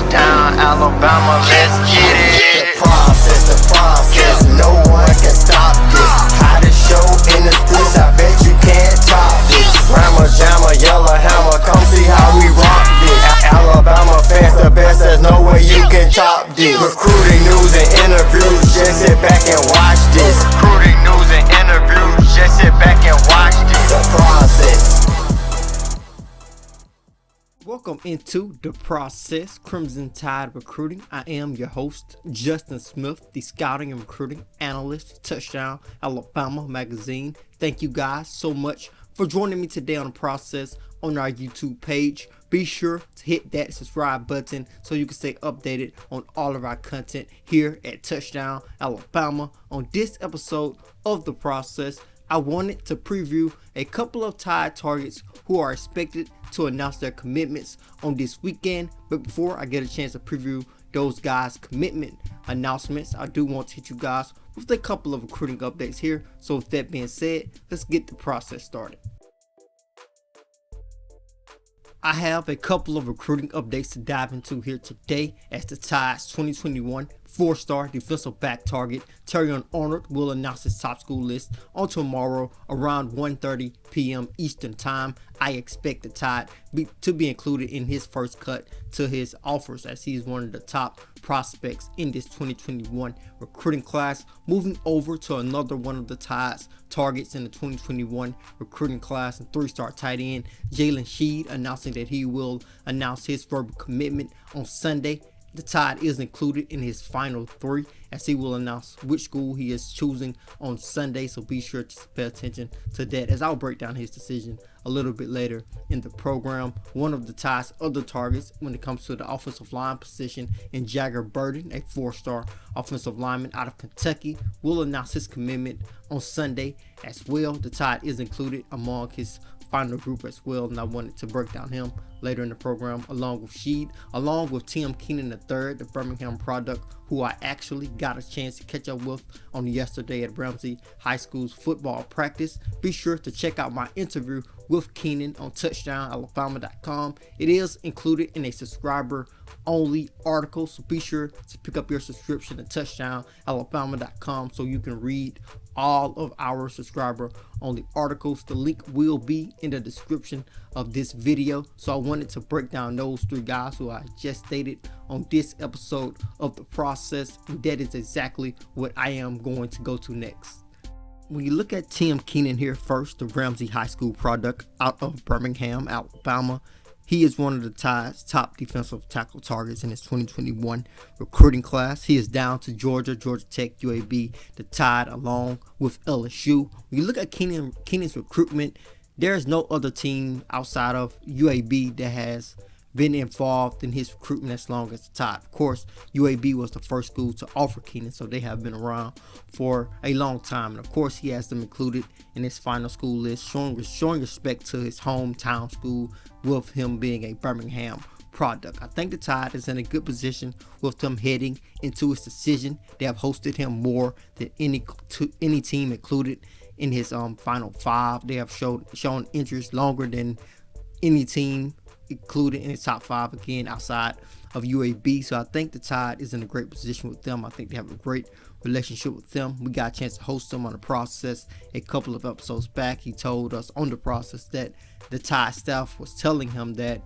Touchdown, Alabama, let's get it. The process, no one can stop this. Hottest show in the streets, I bet you can't top this. Rammer, jammer, yellow hammer, come see how we rock this. Alabama fans the best, there's no way you can top this. Recruiting news and interviews, just sit back and watch this. Recruiting news and interviews, just sit back and watch this. The process. Welcome into The Process, Crimson Tide Recruiting. I am your host, Justin Smith, the scouting and recruiting analyst, Touchdown Alabama magazine. Thank you guys so much for joining me today on The Process on our YouTube page. Be sure to hit that subscribe button so you can stay updated on all of our content here at Touchdown Alabama. On this episode of The Process, I wanted to preview a couple of Tide targets who are expected to announce their commitments on this weekend. But before I get a chance to preview those guys' commitment announcements, I do want to hit you guys with a couple of recruiting updates here. So with that being said, let's get the process started. I have a couple of recruiting updates to dive into here today as the Tide's 2021 four-star defensive back target Terrion Arnold will announce his top school list on tomorrow around 1:30 p.m. Eastern Time. I expect the Tide to be included in his first cut to his offers as he's one of the top prospects in this 2021 recruiting class. Moving over to another one of the Tide's targets in the 2021 recruiting class, and three-star tight end Jalen Sheet announcing that he will announce his verbal commitment on Sunday. The Tide is included in his final three as he will announce which school he is choosing on Sunday, so be sure to pay attention to that as I'll break down his decision a little bit later in the program. One of the Tide's other targets when it comes to the offensive line position in Jager Burton, a four-star offensive lineman out of Kentucky, will announce his commitment on Sunday as well. The Tide is included among his final group as well, and I wanted to break down him later in the program along with Sheed, along with Tim Kenney III, the Birmingham product, who I actually got a chance to catch up with on yesterday at Ramsey High School's football practice. Be sure to check out my interview with Keenan on touchdownalabama.com. It is included in a subscriber only article, so be sure to pick up your subscription at touchdownalabama.com so you can read all of our subscriber only articles. The link will be in the description of this video. So I wanted to break down those three guys who I just stated on this episode of The Process, and that is exactly what I am going to go to next. When you look at Tim Keeney here first, the Ramsey High School product out of Birmingham, Alabama, he is one of the Tide's top defensive tackle targets in his 2021 recruiting class. He is down to Georgia Tech, UAB, the Tide, along with LSU. When you look at Keenan's recruitment, there is no other team outside of UAB that has been involved in his recruitment as long as the Tide. Of course, UAB was the first school to offer Keenan, so they have been around for a long time. And of course, he has them included in his final school list, showing respect to his hometown school with him being a Birmingham product. I think the Tide is in a good position with them heading into his decision. They have hosted him more than any team included in his final five. They have shown interest longer than any team included in his top five, again outside of UAB. So I think the Tide is in a great position with them. I think they have a great relationship with them. We got a chance to host him on The Process a couple of episodes back. He told us on The Process that the Tide staff was telling him that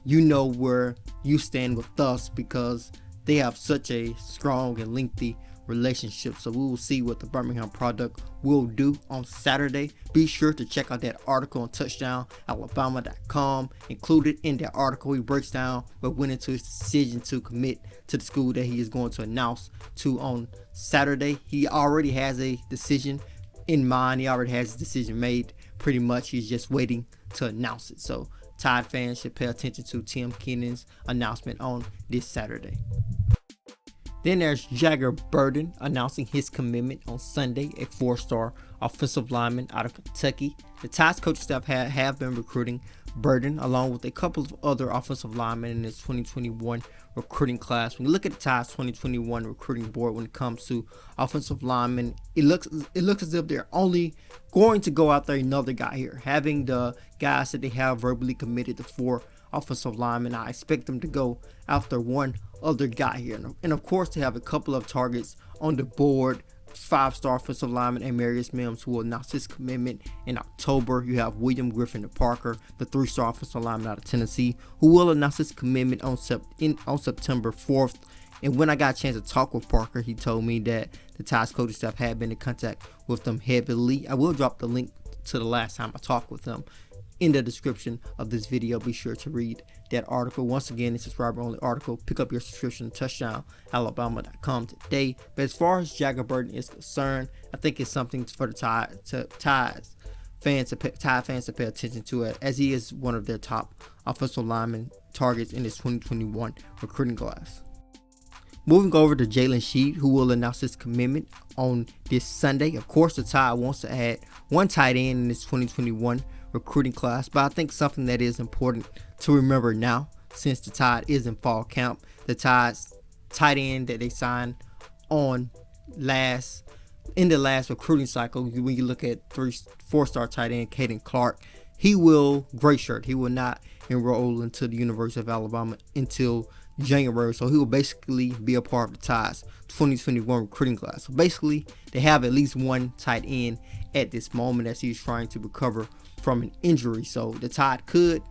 you know where you stand with us because they have such a strong and lengthy relationship. So we will see what the Birmingham product will do on Saturday. Be sure to check out that article on touchdownalabama.com. Included in that article, he breaks down what went into his decision to commit to the school that he is going to announce to on Saturday. He already has a decision in mind. He already has his decision made pretty much. He's just waiting to announce it. So Tide fans should pay attention to Tim Keenan's announcement on this Saturday. Then there's Jager Burton announcing his commitment on Sunday, a four-star offensive lineman out of Kentucky. The Tide's coaching staff have been recruiting Burton along with a couple of other offensive linemen in this 2021 recruiting class. When you look at the Tide's 2021 recruiting board when it comes to offensive linemen, it looks as if they're only going to go out there another guy here. Having the guys that they have verbally committed to 4 offensive linemen, I expect them to go after one other guy here. And of course, they have a couple of targets on the board. 5-star offensive lineman Amarius Mims, who will announce his commitment in October. You have William Griffin Parker, the 3-star offensive lineman out of Tennessee, who will announce his commitment on September 4th. And when I got a chance to talk with Parker, he told me that the Tide's coaching staff had been in contact with them heavily. I will drop the link to the last time I talked with them in the description of this video. Be sure to read that article. Once again, it's a subscriber only article. Pick up your subscription touchdownalabama.com today. But as far as Jager Burton is concerned, I think it's something for the Tide fans to pay attention to it, as he is one of their top offensive lineman targets in this 2021 recruiting class. Moving over to Jalen Sheet, who will announce his commitment on this Sunday. Of course, the Tide wants to add one tight end in this 2021 recruiting class, but I think something that is important to remember now, since the Tide is in fall camp, the Tide's tight end that they signed in the last recruiting cycle, when you look at 4-star tight end Caden Clark, he will gray shirt. He will not enroll into the University of Alabama until January, so he will basically be a part of the Tide's 2021 recruiting class. So basically, they have at least one tight end at this moment as he's trying to recover from an injury. So the Tide could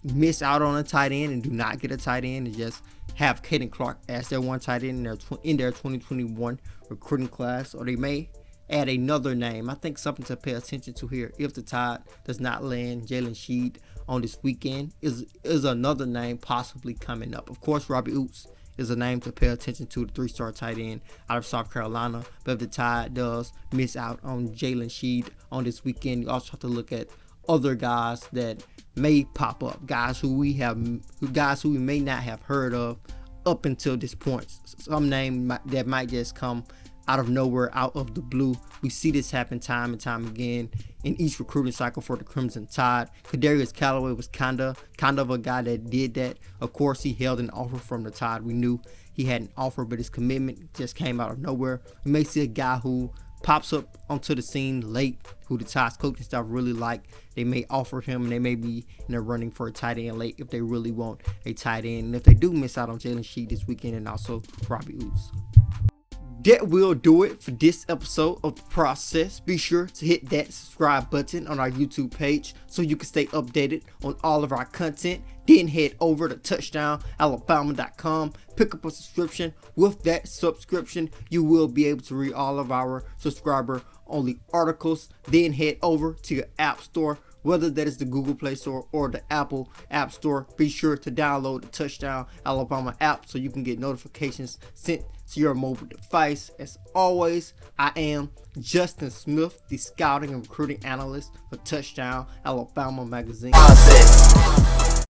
miss out on a tight end and do not get a tight end and just have Caden Clark as their one tight end in their 2021 recruiting class, or they may add another name. I think something to pay attention to here, if the Tide does not land Jalen Sheet on this weekend, is another name possibly coming up. Of course, Robbie Oops is a name to pay attention to, the 3-star tight end out of South Carolina. But if the Tide does miss out on Jalen Sheet on this weekend, you also have to look at other guys that may pop up, guys who we may not have heard of up until this point. Some name that might just come out of nowhere, out of the blue. We see this happen time and time again in each recruiting cycle for the Crimson Tide. Kadarius Callaway was kind of a guy that did that. Of course, he held an offer from the Tide. We knew he had an offer, but his commitment just came out of nowhere. We may see a guy who pops up onto the scene late, who the Tide's coaching staff really like. They may offer him, and they may be in the running for a tight end late if they really want a tight end. And if they do miss out on Jalen Sheet this weekend, and also Robbie Oops. That will do it for this episode of The Process. Be sure to hit that subscribe button on our YouTube page so you can stay updated on all of our content. Then head over to touchdownalabama.com. Pick up a subscription. With that subscription, you will be able to read all of our subscriber-only articles. Then head over to your app store, whether that is the Google Play Store or the Apple App Store. Be sure to download the Touchdown Alabama app so you can get notifications sent to your mobile device. As always, I am Justin Smith, the scouting and recruiting analyst for Touchdown Alabama magazine.